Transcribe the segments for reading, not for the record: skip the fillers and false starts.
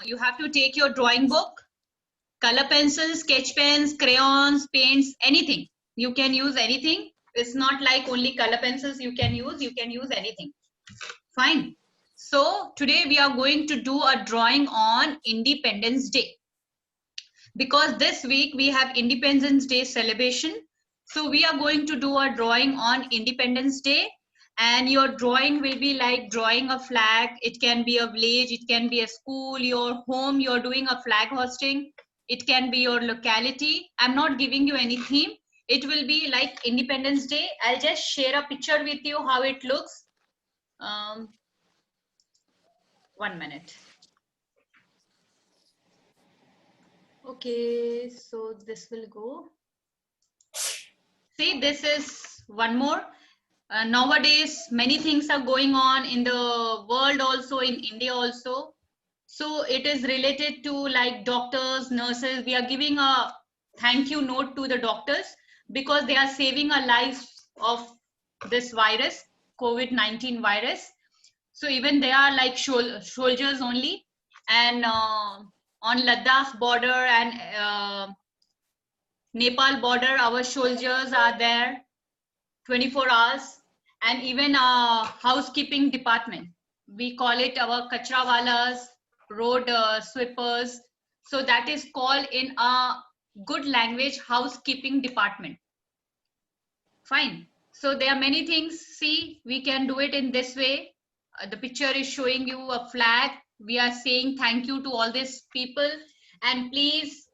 you have to take your drawing book, color pencils, sketch pens, crayons, paints, anything. You can use anything. It's not like only color pencils you can use anything. Fine. So today we are going to do a drawing on Independence Day. Because this week we have Independence Day celebration. So we are going to do a drawing on Independence Day, and your drawing will be like drawing a flag. It can be a village, it can be a school, your home, you're doing a flag hosting. It can be your locality. I'm not giving you any theme. It will be like Independence Day. I'll just share a picture with you how it looks. 1 minute. Okay, so this will go. See, this is one more. Nowadays, many things are going on in the world also, in India also. So it is related to like doctors, nurses. We are giving a thank you note to the doctors because they are saving a life of this virus, COVID-19 virus. So even they are like soldiers only. And on Ladakh border and Nepal border, our soldiers are there 24 hours. And even housekeeping department, we call it our kachrawalas, road sweepers. So that is called in a good language housekeeping department. Fine. So there are many things. See, we can do it in this way. The picture is showing you a flag. We are saying thank you to all these people. And please,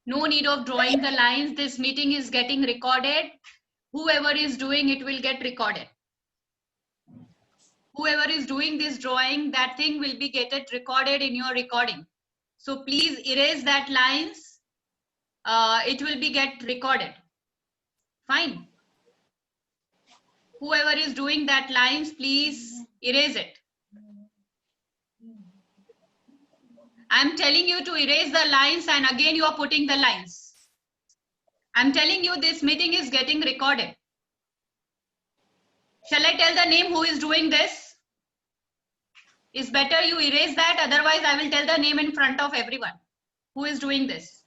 no need of drawing the lines. This meeting is getting recorded. Whoever is doing it will get recorded. Whoever is doing this drawing, that thing will be get it recorded in your recording. So please erase that lines. It will be get recorded. Fine. Whoever is doing that lines, please erase it. I'm telling you to erase the lines, and again you are putting the lines. I'm telling you this meeting is getting recorded. Shall I tell the name who is doing this? It's better you erase that, otherwise I will tell the name in front of everyone who is doing this.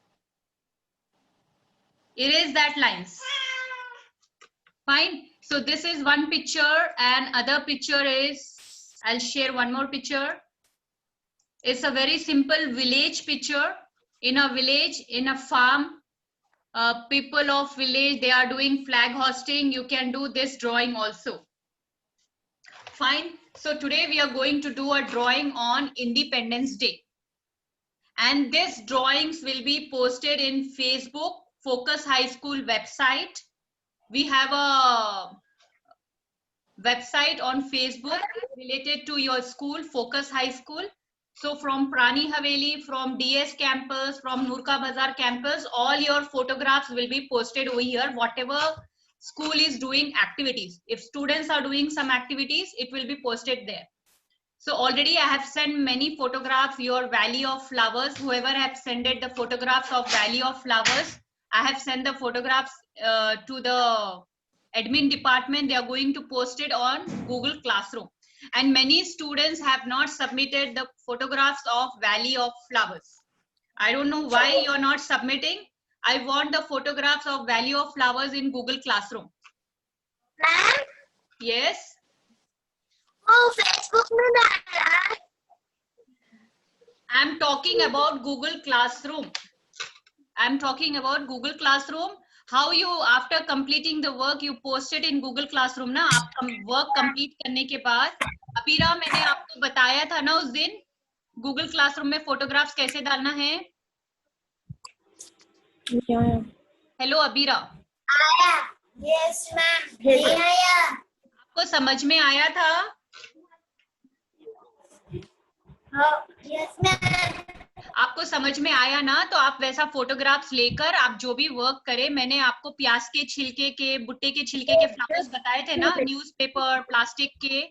Erase that lines. Fine. So this is one picture, and other picture is, I'll share one more picture. It's a very simple village picture. In a village, in a farm, people of village, they are doing flag hosting. You can do this drawing also. Fine. So today we are going to do a drawing on Independence Day. And these drawings will be posted in Facebook, Focus High School website. We have a website on Facebook related to your school, Focus High School. So from Prani Haveli, from DS campus, from Nurka Bazar campus, all your photographs will be posted over here, whatever school is doing activities. If students are doing some activities, it will be posted there. So already I have sent many photographs, your Valley of Flowers, whoever have sent the photographs of Valley of Flowers, I have sent the photographs to the admin department. They are going to post it on Google Classroom. And many students have not submitted the photographs of Valley of Flowers. I don't know why you're not submitting. I want the photographs of Valley of Flowers in Google Classroom. Ma'am? Yes? Oh, Facebook में डाला. I'm talking about Google Classroom. I'm talking about Google Classroom. How you, after completing the work, you post it in Google Classroom ना? आप work complete करने के बाद, अबीरा मैंने आपको बताया था ना उस दिन Google Classroom में photographs कैसे डालना है? Hello अबीरा. आया. Yes, ma'am. नहीं आया. आपको समझ में आया था? Yes, ma'am. आपको समझ में आया ना, तो आप वैसा फोटोग्राफ्स लेकर आप जो भी वर्क करें, मैंने आपको प्याज के छिलके के, भुट्टे के छिलके के फ्लावर्स बताए थे ना, न्यूज़पेपर, प्लास्टिक के,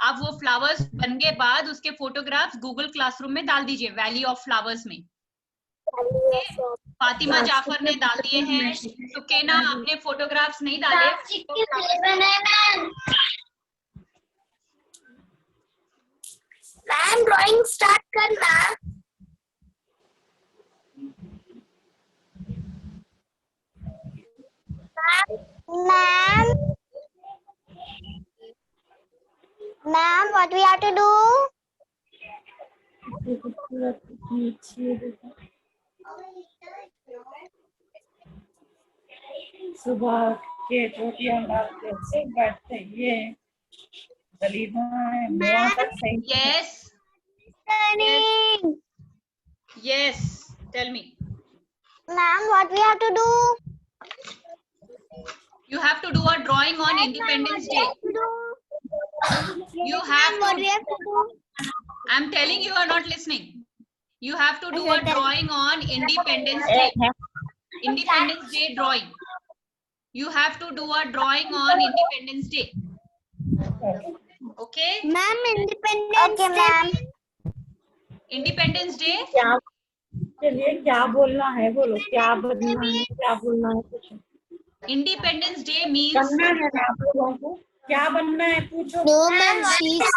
आप वो फ्लावर्स बन के बाद उसके फोटोग्राफ्स गूगल क्लासरूम में डाल दीजिए, वैली ऑफ फ्लावर्स में. फातिमा जाफर ने डाल दिए हैं, सुकेना आपने फोटोग्राफ्स नहीं डाले. मैम ड्राइंग स्टार्ट करना. Ma'am, what we have to do? सुबह के रोटियां डाल के सब बैठते ये दलीमा मुआ तक सही Yes. Turning. Yes. Tell me. Ma'am, what we have to do? You have to do a drawing on Independence Day. You have What to. we have to do? I'm telling you are not listening. You have to do a drawing on Independence Day. Independence Day drawing. You have to do a drawing on Independence Day. Okay? Ma'am, Independence Day. Ma'am. Independence Day. क्या चलिए क्या बोलना है बोलो क्या बनना है क्या बोलना है कुछ Independence Day means बनना है ना आप लोगों को क्या बनना है पूछो No, ma'am, she is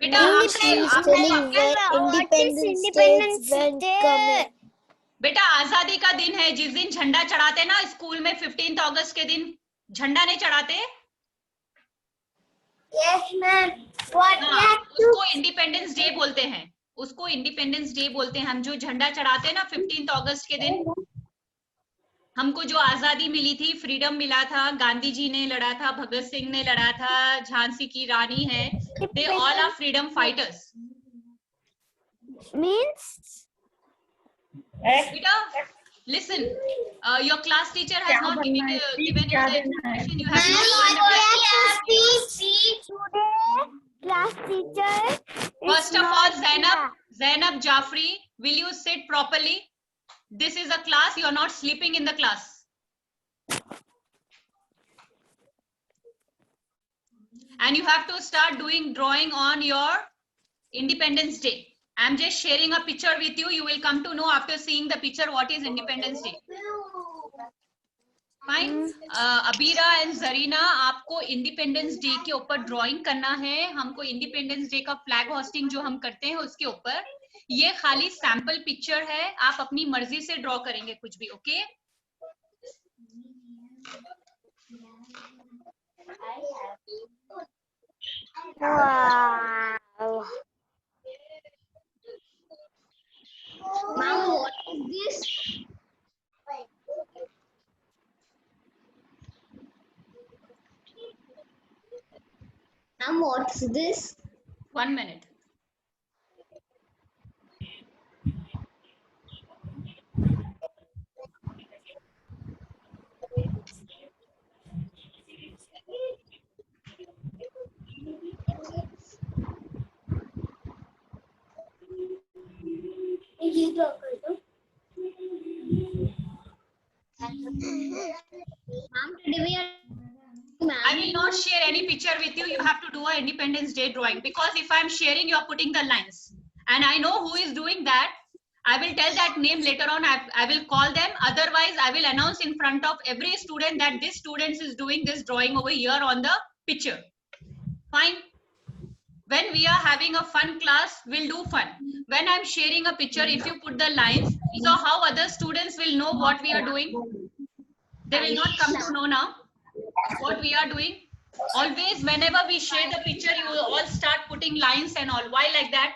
बेटा Independence Day. बेटा आजादी का दिन है जिस दिन झंडा चढ़ाते ना स्कूल में 15 अगस्त के दिन झंडा नहीं चढ़ाते Yes, ma'am. What we have to उसको इंडिपेंडेंस डे बोलते हैं उसको इंडिपेंडेंस डे बोलते हैं हम जो झंडा चढ़ाते हैं ना 15 अगस्त के दिन हमको जो आजादी मिली थी फ्रीडम मिला था गांधी जी ने लड़ा था भगत सिंह ने लड़ा था झांसी की रानी है they all are freedom fighters means बेटा listen your class teacher has not given you the information you have not learned class teacher. first of all Zainab Jafri will you sit properly this is a class you are not sleeping in the class and you have to start doing drawing on your Independence Day I'm just sharing a picture with you you will come to know after seeing the picture what is Independence Day fine Abira and Zarina आपको independence day के ऊपर drawing करना है हमको independence day का flag hosting जो हम करते हैं उसके ऊपर ये खाली सैंपल पिक्चर है आप अपनी मर्जी से ड्रॉ करेंगे कुछ भी okay Wow. Mom, what is this? Mom, what's this? 1 minute I will not share any picture with you. You have to do an Independence Day drawing because if I'm sharing, you are putting the lines. And I know who is doing that. I will tell that name later on. I will call them. Otherwise, I will announce in front of every student that this student is doing this drawing over here on the picture. Fine. When we are having a fun class, we'll do fun. When I'm sharing a picture, if you put the lines, so how other students will know what we are doing? They will not come to know now what we are doing. Always, whenever we share the picture, you will all start putting lines and all. Why like that?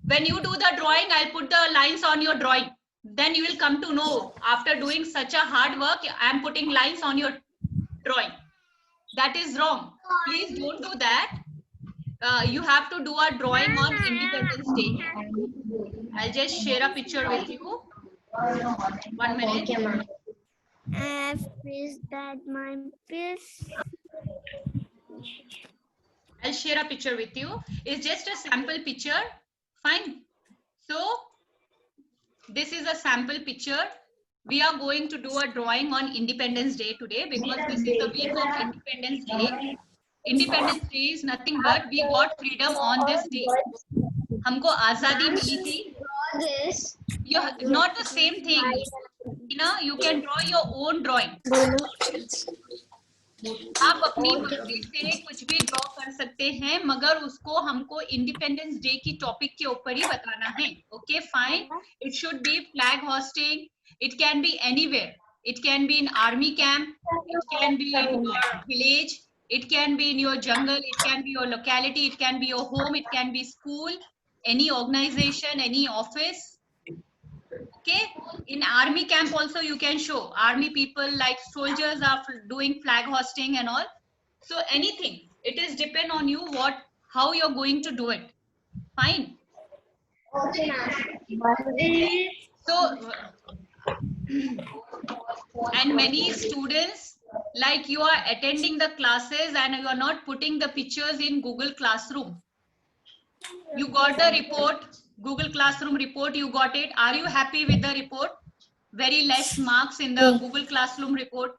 When you do the drawing, I'll put the lines on your drawing. Then you will come to know after doing such a hard work, I'm putting lines on your drawing. That is wrong. Please don't do that. You have to do a drawing on Independence Day. I'll just share a picture with you. 1 minute. Is that my piece? I'll share a picture with you. It's just a sample picture. Fine. So, this is a sample picture. We are going to do a drawing on Independence Day today because this is the week of Independence Day. Independence Day is nothing but we got freedom on this day. हमको आजादी मिली थी. Not the same thing. You know, you can draw your own drawing. आप अपनी मर्जी से कुछ भी draw कर सकते हैं मगर उसको हमको इंडिपेंडेंस डे की टॉपिक के ऊपर ही बताना है. Okay fine. It should be flag hosting. It can be anywhere. It can be in army camp. It can be in your village. It can be in your jungle. It can be your locality. It can be your home. It can be school, any organization, any office. Okay. In army camp also you can show. Army people like soldiers are doing flag hosting and all. So anything. It is depend on you how you're going to do it. Fine. Okay, ma'am. Monday. So and many students, like you are attending the classes and you are not putting the pictures in Google Classroom. You got the report, Google Classroom report, you got it. Are you happy with the report? Very less marks in the Google Classroom report.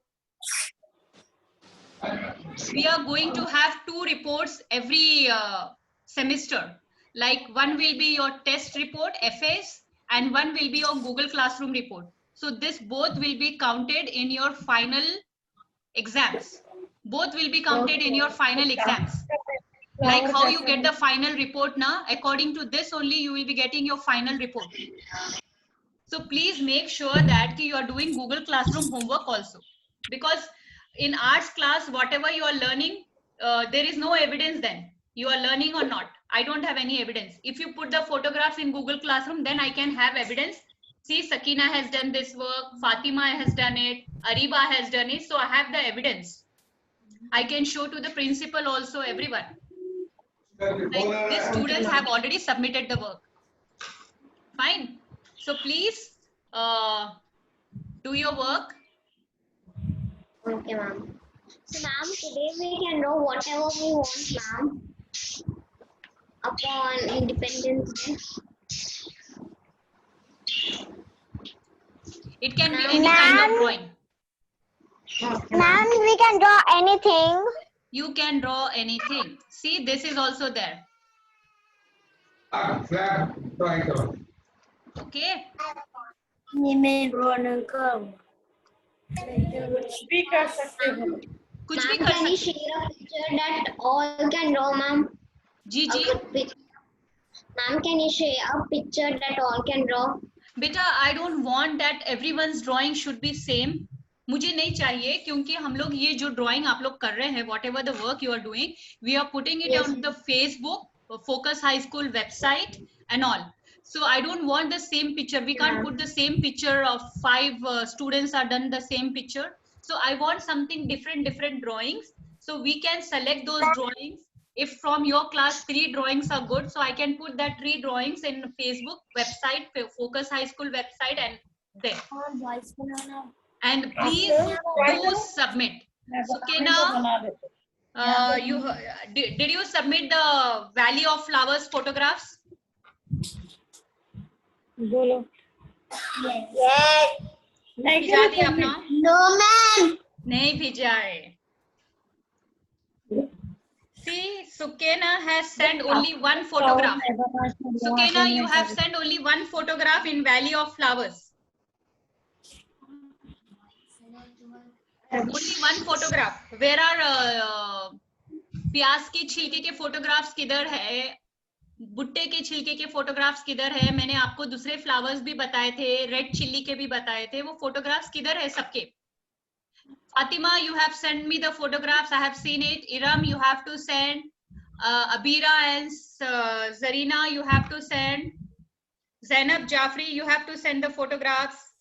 We are going to have 2 reports every semester. Like one will be your test report, FAs, and one will be your Google Classroom report. So this both will be counted in your final exams. Both will be counted in your final exams. Like how you get the final report now, according to this only you will be getting your final report. So please make sure that you are doing Google Classroom homework also. Because in arts class, whatever you are learning, there is no evidence then. You are learning or not. I don't have any evidence. If you put the photographs in Google Classroom, then I can have evidence. See, Sakina has done this work, Fatima has done it, Ariba has done it. So I have the evidence. I can show to the principal also, everyone. Like these students have already submitted the work. Fine. So please do your work. Okay, ma'am. So, ma'am, today we can do whatever we want, ma'am. Upon Independence Day. It can be any kind of drawing. Ma'am, we can draw anything. You can draw anything. See, this is also there. Okay. कुछ भी कर सकते हो. कुछ भी Ma'am, कर can you सकते. share a picture that all can draw, ma'am? Ji ji. Ma'am, can you share a picture that all can draw? बेटा, I don't want that everyone's drawing should be same. मुझे नहीं चाहिए क्योंकि हम लोग ये जो ड्राइंग आप लोग कर रहे हैं, whatever the work you are doing, we are putting it on the Facebook, Focus High School website and all. So I don't want the same picture. We can't put the same picture of 5 students are done the same picture. So I want something different drawings. So we can select those drawings. If from your class 3 drawings are good, so I can put that 3 drawings in Facebook website, Focus High School website, and there. And please do submit. Okay, now did you submit the Valley of Flowers photographs? बोलो. Yes. भेजा दिया अपना? No, ma'am. नहीं भेजा है. See, Sukena has sent only 1 photograph. Sukena, you have sent only 1 photograph in Valley of Flowers. Only 1 photograph. Where are प्याज के छिलके के फोटोग्राफ्स किधर है? भुट्टे के छिलके के फोटोग्राफ्स किधर है? मैंने आपको दूसरे फ्लावर्स भी बताए थे, रेड चिल्ली के भी बताए थे. वो फोटोग्राफ्स किधर है सबके? Fatima, you have sent me the photographs. I have seen it. Iram, you have to send. Abira and Zarina, you have to send. Zainab Jafri, you have to send the photographs.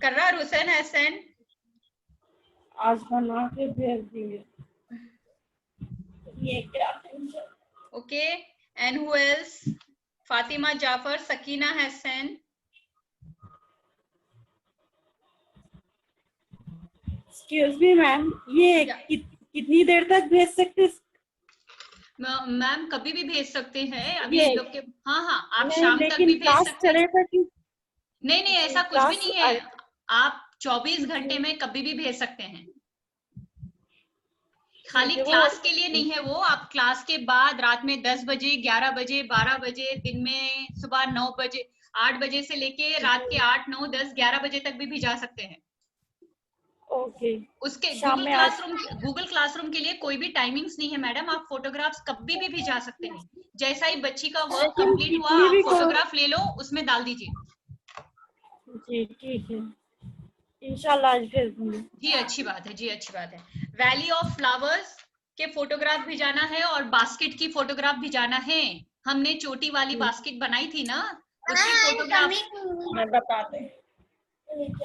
Karrar Hussain has sent. आज बना के भेज दिए. ये क्या? Okay. And who else? Fatima Jafar, Sakina has sent. Excuse me, ma'am. ये कितनी देर तक भेज सकते? मैम कभी भी भेज सकते हैं. अभी लोग के हाँ आप शाम तक भी भेज क्लास सकते हैं. चलेगा कि नहीं ऐसा कुछ भी नहीं है. आप 24 घंटे में कभी भी भेज सकते हैं. खाली क्लास के लिए नहीं है वो. आप क्लास के बाद रात में 10 बजे, 11 बजे, 12 बजे, दिन में सुबह 9 बजे, 8 बजे से लेके रात के 8, 9, 10, 11 बजे तक भी भिजा सकते हैं. ओके. उसके गूगल क्लासरूम के लिए कोई भी टाइमिंग्स नहीं है मैडम. आप फोटोग्राफ्स कभी भी भिजा सकते हैं. जैसा ही बच्ची का वर्क कंप्लीट हुआ, आप फोटोग्राफ ले लो, उसमें डाल दीजिए. जी ठीक है, इंशाल्लाह आज भेज दूंगी। जी अच्छी बात है, जी अच्छी बात है। वैली ऑफ फ्लावर्स के फोटोग्राफ भी जाना है और बास्केट की फोटोग्राफ भी जाना है। हमने चोटी वाली बास्केट बनाई थी ना, उसकी फोटोग्राफ, मैं बताते हैं।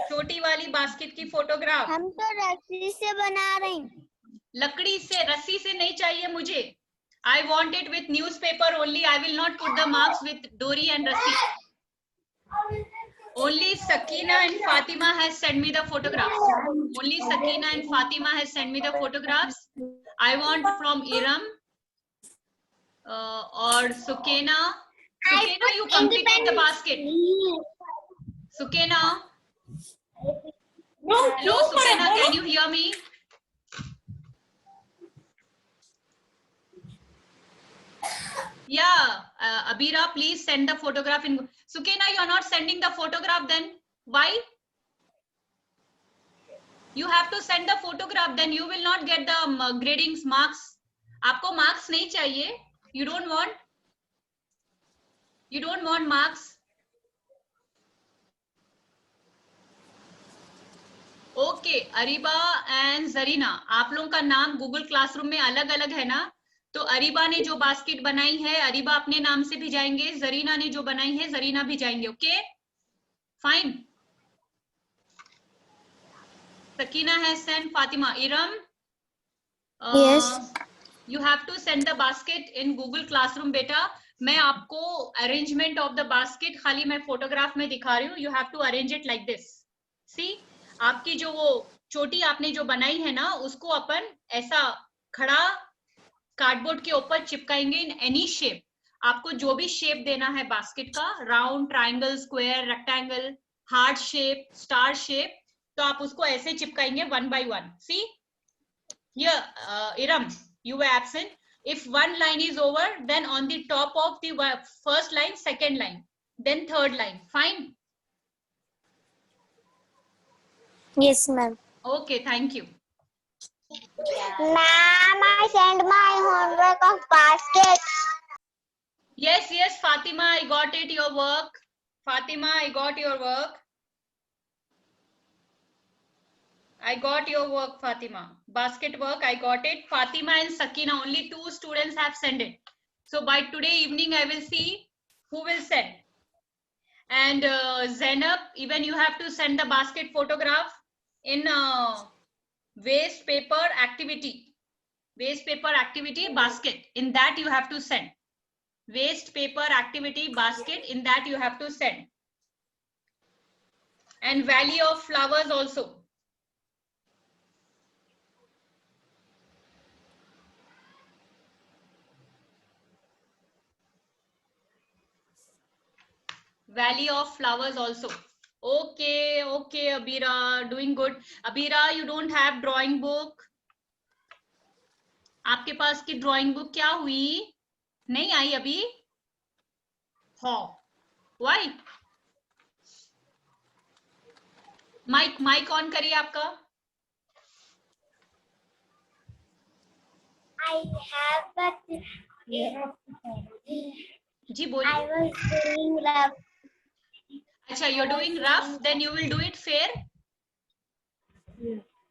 छोटी वाली बास्केट की फोटोग्राफ। हम तो रस्सी से बना रहे हैं। लकड़ी से, रस्सी से नहीं चाहिए मुझे। I want it with news paper only. I will not put the marks with डोरी एंड रस्सी. Only Sakina and Fatima has sent me the photographs. Only Sakina and Fatima has sent me the photographs. I want from Iram or Sukena. Sukena, you completed the basket. Sukena. Hello, Sukena, can you hear me? Yeah, Abira, please send the photograph in. Sukena, you are not sending the photograph then. Why? You have to send the photograph, then you will not get the gradings marks. आपको marks नहीं चाहिए. You don't want marks. Okay, Ariba and Zarina, आप लोगों का नाम Google classroom में अलग अलग है ना, तो अरीबा ने जो बास्केट बनाई है, अरीबा अपने नाम से भी जाएंगे, जरीना ने जो बनाई है, जरीना भी जाएंगे. Okay fine. Sakina has sent Fatima. Iram, Yes. You have to send the basket in Google Classroom, बेटा. मैं आपको arrangement of the basket खाली मैं फोटोग्राफ में दिखा रही हूँ. You have to arrange it like this. See, आपकी जो वो चोटी आपने जो बनाई है ना, उसको अपन ऐसा खड़ा कार्डबोर्ड के ऊपर चिपकाएंगे इन एनी शेप. आपको जो भी शेप देना है बास्केट का, round, triangle, square, rectangle, heart shape, star shape, तो आप उसको ऐसे चिपकाएंगे one by one. See here, Iram, you were absent. If one line is over, then on the top of the first line, second line, then third line. Fine. Yes, ma'am. Okay, thank you. Ma'am, I sent my homework of basket. Yes, Fatima, I got it, your work. Fatima, I got your work. I got your work, Fatima. Basket work, I got it. Fatima and Sakina, only 2 students have sent it. So by today evening, I will see who will send. And Zainab, even you have to send the basket photograph in waste paper activity. Waste paper activity basket. In that you have to send. Waste paper activity basket. In that you have to send. And Valley of Flowers also. Valley of Flowers also. Okay, Abira, doing good. Abira, you don't have drawing book. आपके पास की drawing book क्या हुई? नहीं आई अभी? हाँ, why? Mic on करिए आपका. I have, but जी बोलिए. I was doing rough. अच्छा, you're doing rough, then you will do it fair.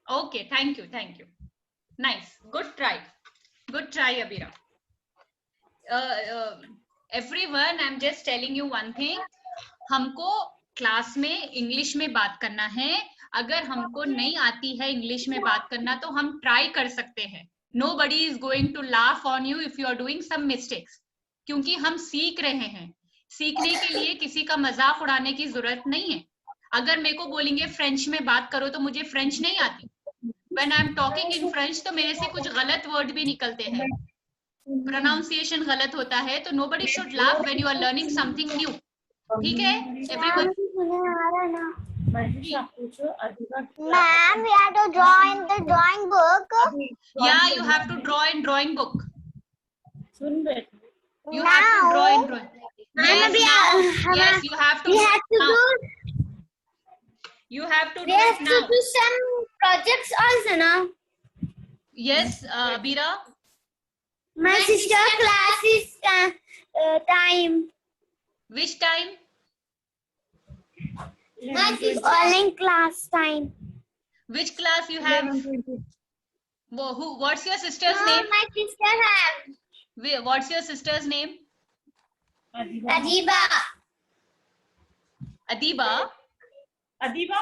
Okay, thank you. Nice, good try, Abira. Everyone, I'm just telling you one thing. हमको class में English में बात करना है. अगर हमको नहीं आती है इंग्लिश में बात करना, तो हम ट्राई कर सकते हैं. Nobody is going to laugh on you if you are doing some mistakes. क्योंकि हम सीख रहे हैं. सीखने के लिए किसी का मजाक उड़ाने की जरूरत नहीं है. अगर मेरे को बोलेंगे फ्रेंच में बात करो, तो मुझे फ्रेंच नहीं आती. When I am talking in French, तो मेरे से कुछ गलत वर्ड भी निकलते हैं, प्रोनाउंसिएशन गलत होता है. तो nobody should laugh when you are learning something new. ठीक है everyone? Ma'am, we have to draw in the drawing book. Yeah, you have to draw in drawing book. You Now, have to draw in drawing. Yes, now. Yes, you have to. We have to now. do. You have to We do have it to now. do some projects also now. Yes, Abira. My sister class is time. Which time? All in class time. Which class you have? 11:20. What's your sister's name? My sister have. What's your sister's name? Adiba. Adiba. Adiba. Adiba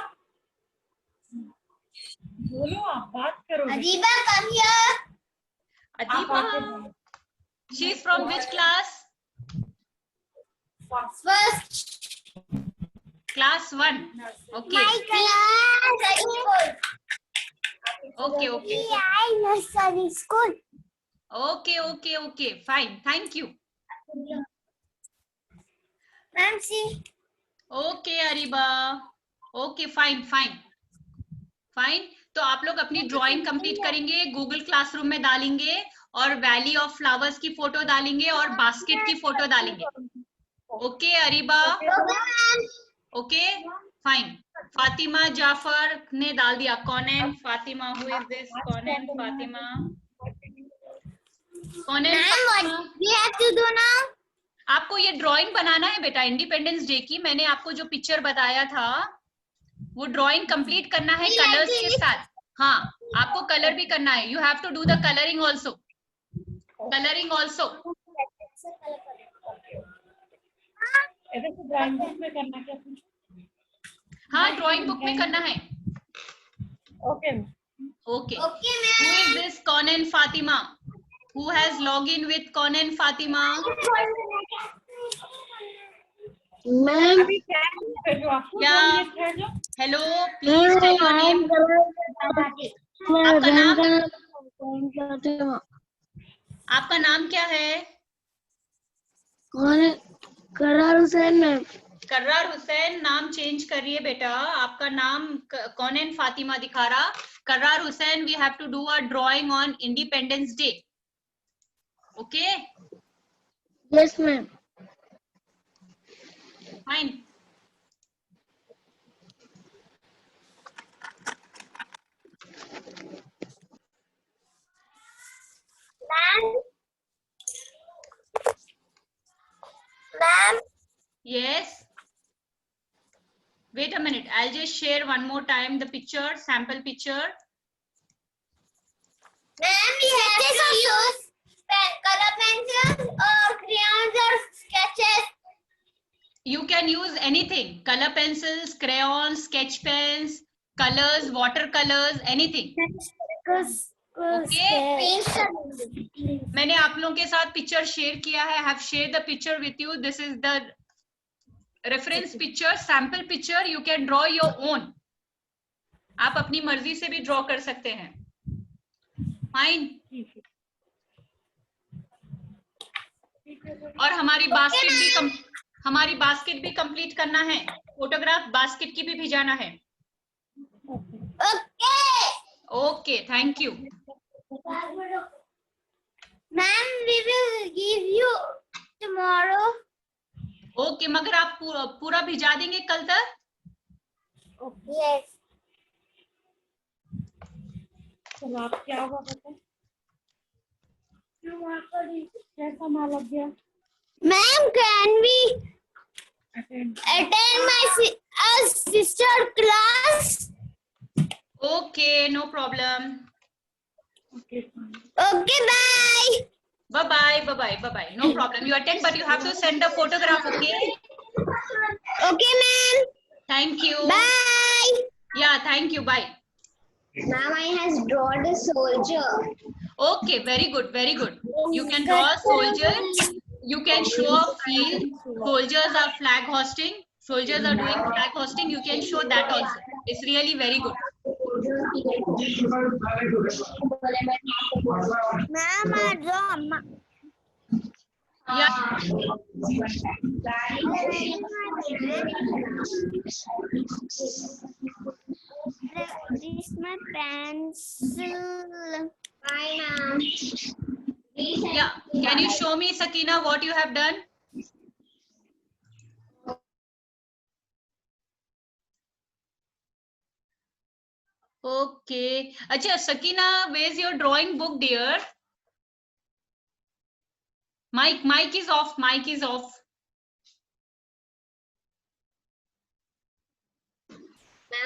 बोलो, आप बात करो। Adiba, come here. आप आके Adiba. बोलो। She's from which class? First. Class 1. Okay. My class. Okay, okay. I nursery school. Okay, okay, okay. Fine. Thank you. Ma'am, see. Okay, Areeba. Okay, fine, fine. Fine. तो आप लोग अपनी drawing complete करेंगे, Google classroom में डालेंगे और Valley of Flowers की photo डालेंगे और बास्केट की फोटो डालेंगे. Okay Areeba. Okay fine. Fatima Jafar ने डाल दिया. Kaunain Fatima. Who is this? Kaunain Fatima. Kaunain Fatima. What we have to do now? आपको ये ड्राइंग बनाना है बेटा इंडिपेंडेंस डे की. मैंने आपको जो पिक्चर बताया था वो ड्राइंग कंप्लीट करना है कलर्स के साथ. हाँ, आपको कलर भी करना है. You have to do the colouring also. Colouring also. ऐसे तो ड्राइंग बुक में करना क्या? हाँ, ड्राइंग बुक में करना है. Okay okay. Okay, Who ma'am. is this Conan Fatima? Who has logged in with Conan Fatima? Ma'am. अभी क्या है जो आपको क्या? है जो Hello, please tell your name. आपका नाम? आपका नाम क्या है? करार हुसैन मैम. कर्रार हुसैन. नाम चेंज करिए बेटा. आपका नाम कौनैन फातिमा दिखा रहा. कर्रार Hussain. We have to do a drawing on Independence Day. Okay? Yes, ma'am. Fine. Ma'am. Yes. Wait a minute. I'll just share one more time the picture, sample picture. Ma'am, we have to use color pencils or crayons or sketches. You can use anything. Color pencils, crayons, sketch pens, colors, watercolors, anything. Okay. मैंने आप लोगों के साथ picture share किया है. I have shared the picture with you. This is the reference picture, sample picture. You can draw your own. आप अपनी मर्जी से भी ड्रॉ कर सकते हैं. फाइन. और हमारी बास्केट भी कंप्लीट करना है. फोटोग्राफ बास्केट की भी भिजाना है. Okay. Okay, thank you. Ma'am, we will give you tomorrow. Okay, मगर आप पूरा भिजा देंगे कल तक? Yes. चलो आप क्या होगा बताएं? कैसा माल लग गया? Ma'am, can we attend attend my sister class? Okay, no problem. Okay Okay, bye. Bye bye. No problem. You attend, but you have to send the photograph. Okay. Okay, ma'am. Thank you. Bye. Yeah, thank you. Bye. Ma'am, I has drawn a soldier. Okay, very good, very good. You can draw a soldier. You can show a field. Soldiers are flag hosting. Soldiers are doing flag hosting. You can show that also. It's really very good. Ma'am, I draw. Yeah. This is my pencil. Bye, ma'am. Yeah. Can you show me, Sakina, what you have done? Okay. Acha, Sakina, where's your drawing book, dear? Mic is off. Mic is off.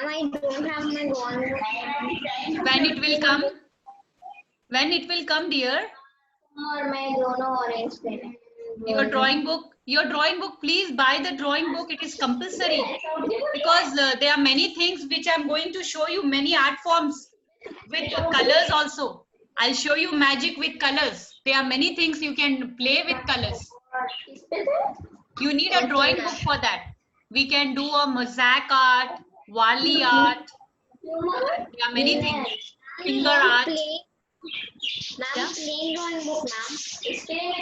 Ma'am, I don't have my drawing book. When it will come? When it will come, dear? और मैं दोनों orange pen है. Your drawing book, please buy the drawing book. It is compulsory because there are many things which I'm going to show you, many art forms with colors also. I'll show you magic with colors. There are many things you can play with colors. You need a drawing book for that. We can do a mosaic art, Wali art. There are many things. Finger art. Ma'am, plain drawing book, ma'am.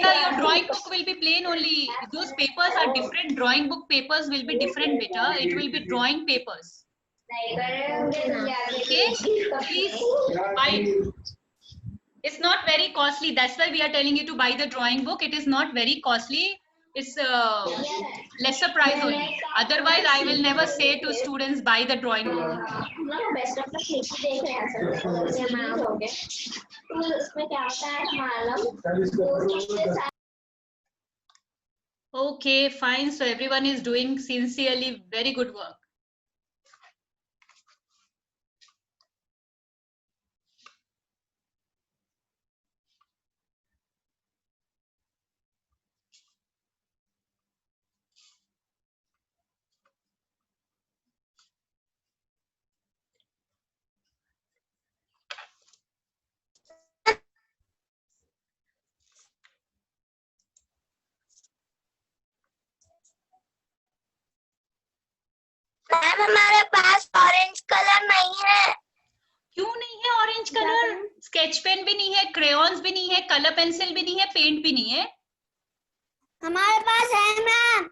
Your drawing book will be plain only. Those papers are different. Drawing book papers will be different, beta. It will be drawing papers. Okay? Please buy it. It's not very costly. That's why we are telling you to buy the drawing book. It is not very costly. It's lesser price only. Otherwise, I will never say to students buy the drawing book. Best of the clip देख रहे हैं sir ma'am हो गए तो इसमें क्या होता है मालूम Okay, fine. So everyone is doing sincerely very good work. Ma'am हमारे पास ऑरेंज कलर नहीं है क्यों नहीं है ऑरेंज कलर? स्केच पेन भी नहीं है, क्रेयॉन्स भी नहीं है, कलर पेंसिल भी नहीं है, पेंट भी नहीं है. हमारे पास है ma'am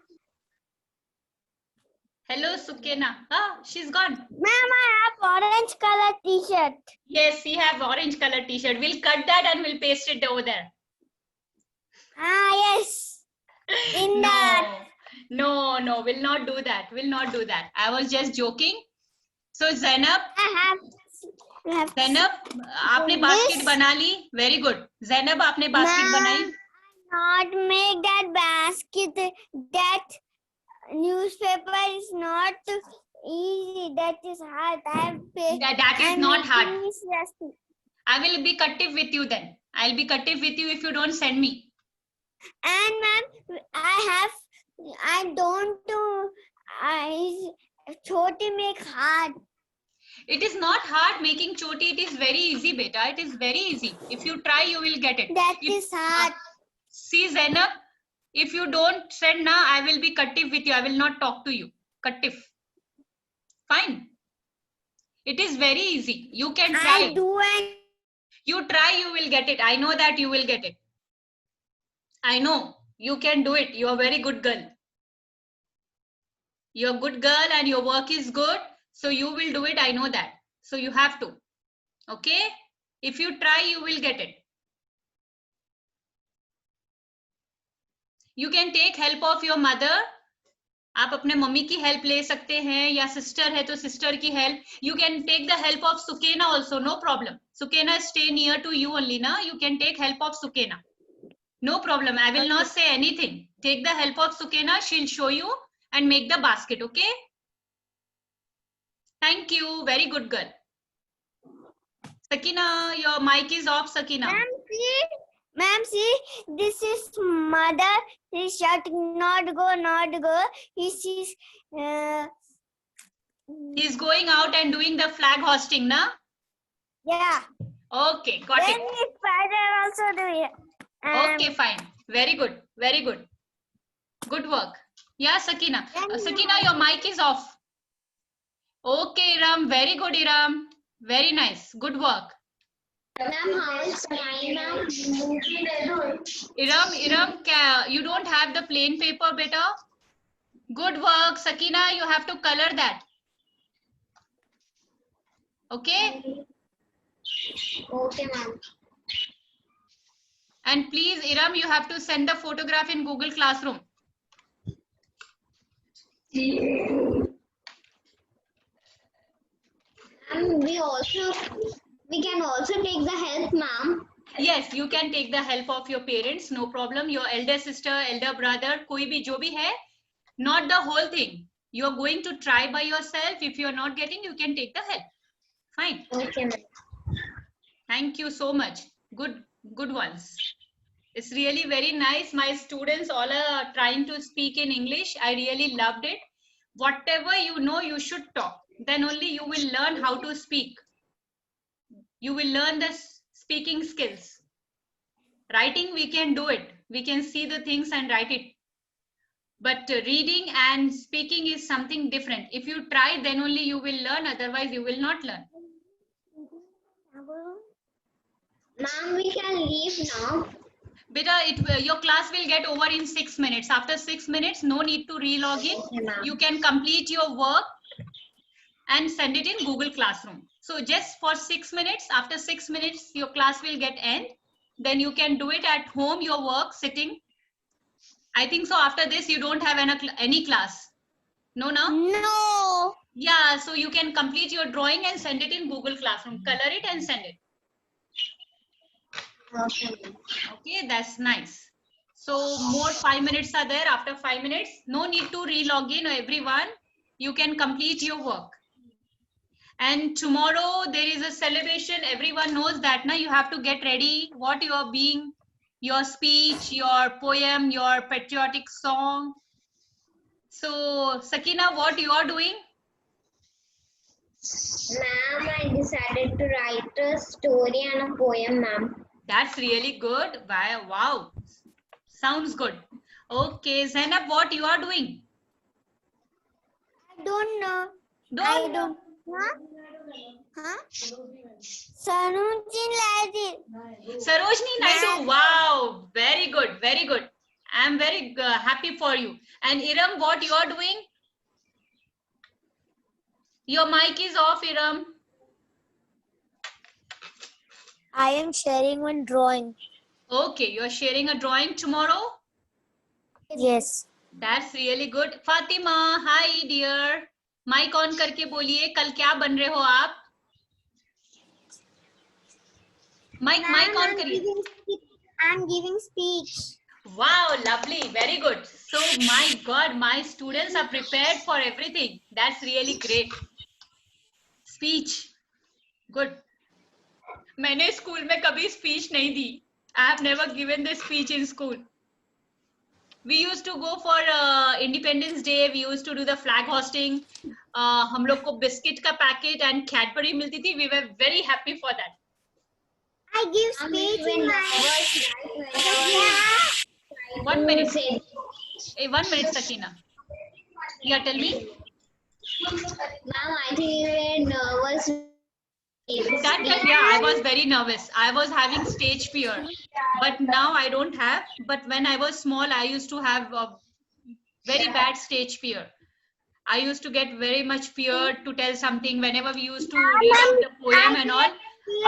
Hello, Sukena. Ah, she's gone. Ma'am I have orange color t-shirt. Yes, we have orange color t-shirt. We'll cut that and we'll paste it over there. Yes. In that. No, we'll not do that. We'll not do that. I was just joking. So Zainab, I have Zainab, आपने basket बना ली. Very good. Zainab, आपने basket बनाई. Not make that basket. That newspaper is not easy. That is hard. That is not hard. I will be cuttive with you then. I'll be cuttive with you if you don't send me. And ma'am, I don't do. Choti make hard. It is not hard making choti. It is very easy, beta. It is very easy. If you try, you will get it. That is hard. See, Zainab, if you don't send now, I will be cuttive with you. I will not talk to you. Cuttive. Fine. It is very easy. You can try. I do and You try, you will get it. I know that you will get it. I know. You can do it. You are a very good girl. You're a good girl and your work is good. So you will do it. I know that. So you have to. Okay? If you try, you will get it. You can take help of your mother. आप अपने mummy की help ले सकते हैं या sister है तो sister की help. You can take the help of Sukena also. No problem. Sukena stay near to you only na. You can take help of Sukena. No problem. I will not say anything. Take the help of Sukena. She'll show you and make the basket. Okay? Thank you. Very good girl. Sakina, your mic is off, Sakina. Ma'am, see, this is mother. She shouting, not go. He's going out and doing the flag hosting, na? Yeah. Okay, got Then it. his father also do it. Okay, fine. Very good. Very good. Good work. Yeah, Sakina. Sakina, your mic is off. Okay, Iram. Very good, Iram. Very nice. Good work. Ma'am, how is mine, ma'am? Iram, you don't have the plain paper, beta? Good work. Sakina, you have to color that. Okay? Okay, ma'am. And please, Iram, you have to send the photograph in Google Classroom. We can also take the help, ma'am. Yes, you can take the help of your parents. No problem. Your elder sister, elder brother, koi bhi jo bhi hai. Not the whole thing. You are going to try by yourself. If you are not getting, you can take the help. Fine. Okay, ma'am. Thank you so much. Good ones. It's really very nice. My students all are trying to speak in English. I really loved it. Whatever you know, you should talk. Then only you will learn how to speak. You will learn the speaking skills. Writing, we can do it. We can see the things and write it. But reading and speaking is something different. If you try, then only you will learn. Otherwise, you will not learn. Ma'am, we can leave now. Beta, your class will get over in 6 minutes. After 6 minutes, no need to re-log in. Okay, ma'am. You can complete your work and send it in Google Classroom. So just for 6 minutes, after 6 minutes, your class will get end. Then you can do it at home, your work, sitting. I think so after this, you don't have any class. No, now? No. Yeah, so you can complete your drawing and send it in Google Classroom. Color it and send it. Okay. Okay, that's nice. So more 5 minutes are there. After 5 minutes, no need to re-log in, everyone. You can complete your work. And tomorrow there is a celebration. Everyone knows that now you have to get ready. What you are being, your speech, your poem, your patriotic song. So Sakina, what you are doing? Ma'am, I decided to write a story and a poem, ma'am. That's really good. Wow. Sounds good. Okay, Zainab, what you are doing? I don't know. Don't know. Huh? Sarojini Naidu. Sarojini Naidu. Wow, very good, very good. I'm very happy for you. And Iram, what you are doing? Your mic is off, Iram. I am sharing one drawing. Okay, you are sharing a drawing tomorrow? Yes. That's really good. Fatima, hi dear. Mic on करके बोलिए कल क्या बन रहे हो आप? Mic on करिए. I'm giving speech. Wow, lovely, very good. So my God, my students are prepared for everything. That's really great. Speech, good. मैंने स्कूल में कभी स्पीच नहीं दी. I have never given the speech in school. We used to go for Independence Day. We used to do the flag hosting. हम लोग को biscuit का packet and Cadbury मिलती थी. We were very happy for that. I give speech in my 1 minute. Hey, 1 minute, Sakina. Yeah, tell me. Ma'am, I think you were nervous. That time, yeah, I was very nervous. I was having stage fear, but now I don't have. But when I was small, I used to have a very bad stage fear. I used to get very much fear to tell something. Whenever we used to read out the poem and all,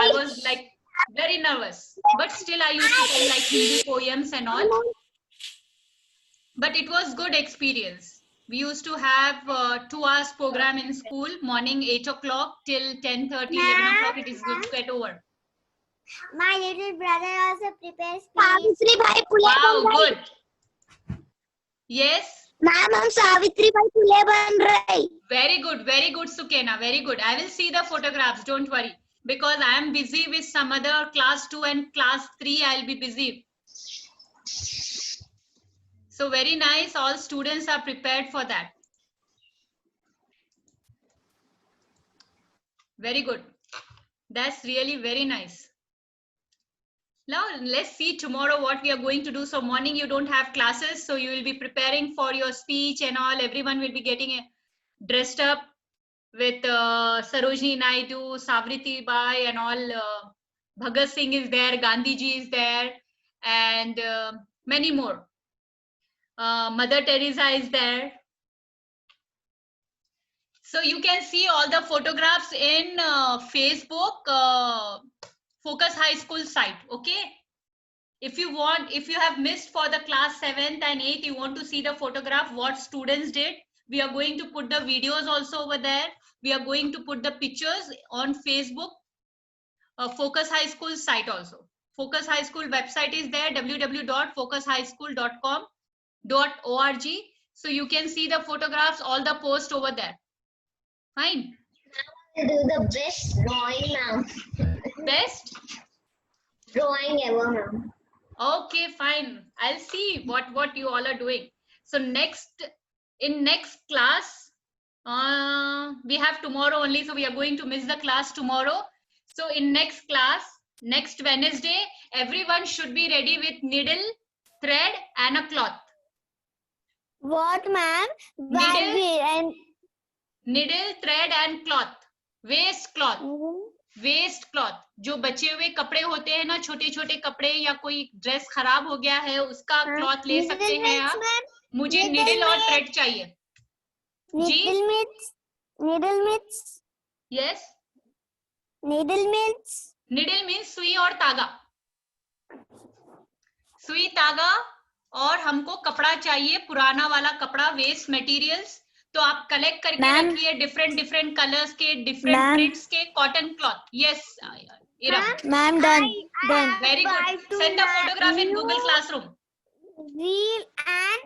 I was like very nervous. But still, I used to tell like Hindi poems and all. But it was good experience. We used to have 2 hours program in school, morning 8 o'clock till 10:30, 11 o'clock. It is good to get over. My little brother also prepares speech. Wow, good. Yes. Ma'am, हम सावित्रीबाई फुले बन रहे. Very good, Sukena. Very good. I will see the photographs. Don't worry. Because I am busy with some other class 2 and class 3. I'll be busy. So very nice. All students are prepared for that. Very good. That's really very nice. Now let's see tomorrow what we are going to do. So morning you don't have classes, so you will be preparing for your speech and all. Everyone will be getting dressed up with Sarojini Naidu, Savriti Bai and all. Bhagat Singh is there, Gandhi ji is there, and many more. Mother Teresa is there. So you can see all the photographs in Facebook Focus High School site. Okay. If you have missed for the class 7th and 8th, you want to see the photograph, what students did, we are going to put the videos also over there. We are going to put the pictures on Facebook Focus High School site also. Focus High School website is there, www.focushighschool.com.org. so you can see the photographs, all the posts over there. Fine. I do the best drawing, ma'am. Best. Drawing ever, ma'am. Okay, fine. I'll see what you all are doing. So in next class, we have tomorrow only, so we are going to miss the class tomorrow. So in next class, next Wednesday, everyone should be ready with needle, thread, and a cloth. What, ma'am? Needle, needle, thread, and cloth. Waste cloth. Waste cloth, जो बचे हुए कपड़े होते हैं ना, छोटे छोटे कपड़े, या कोई ड्रेस खराब हो गया है उसका क्लॉथ ले सकते हैं आप. मुझे निडल और थ्रेड चाहिए. जी, needle means yes, needle means सुई और तागा. सुई, तागा, और हमको कपड़ा चाहिए, पुराना वाला कपड़ा, वेस्ट मटेरियल्स. तो आप कलेक्ट करके रखिए डिफरेंट कलर्स के, डिफरेंट प्रिंट्स के cotton cloth. Yes ma'am, done. Very good. Send the photograph in Google classroom. Reel and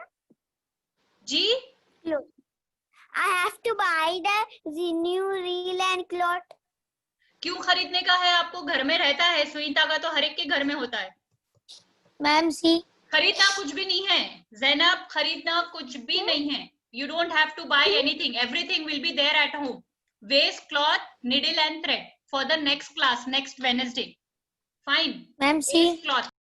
जी, I have to buy the new reel and cloth. क्यों खरीदने का है आपको? घर में रहता है. सुई तागा तो हर एक के घर में होता है. मैम, सी खरीदना कुछ भी नहीं है जैनब, खरीदना कुछ भी नहीं है. You don't have to buy anything. Everything will be there at home. Waste cloth, needle and thread for the next class, next Wednesday. Fine. Ma'am, see Waste cloth.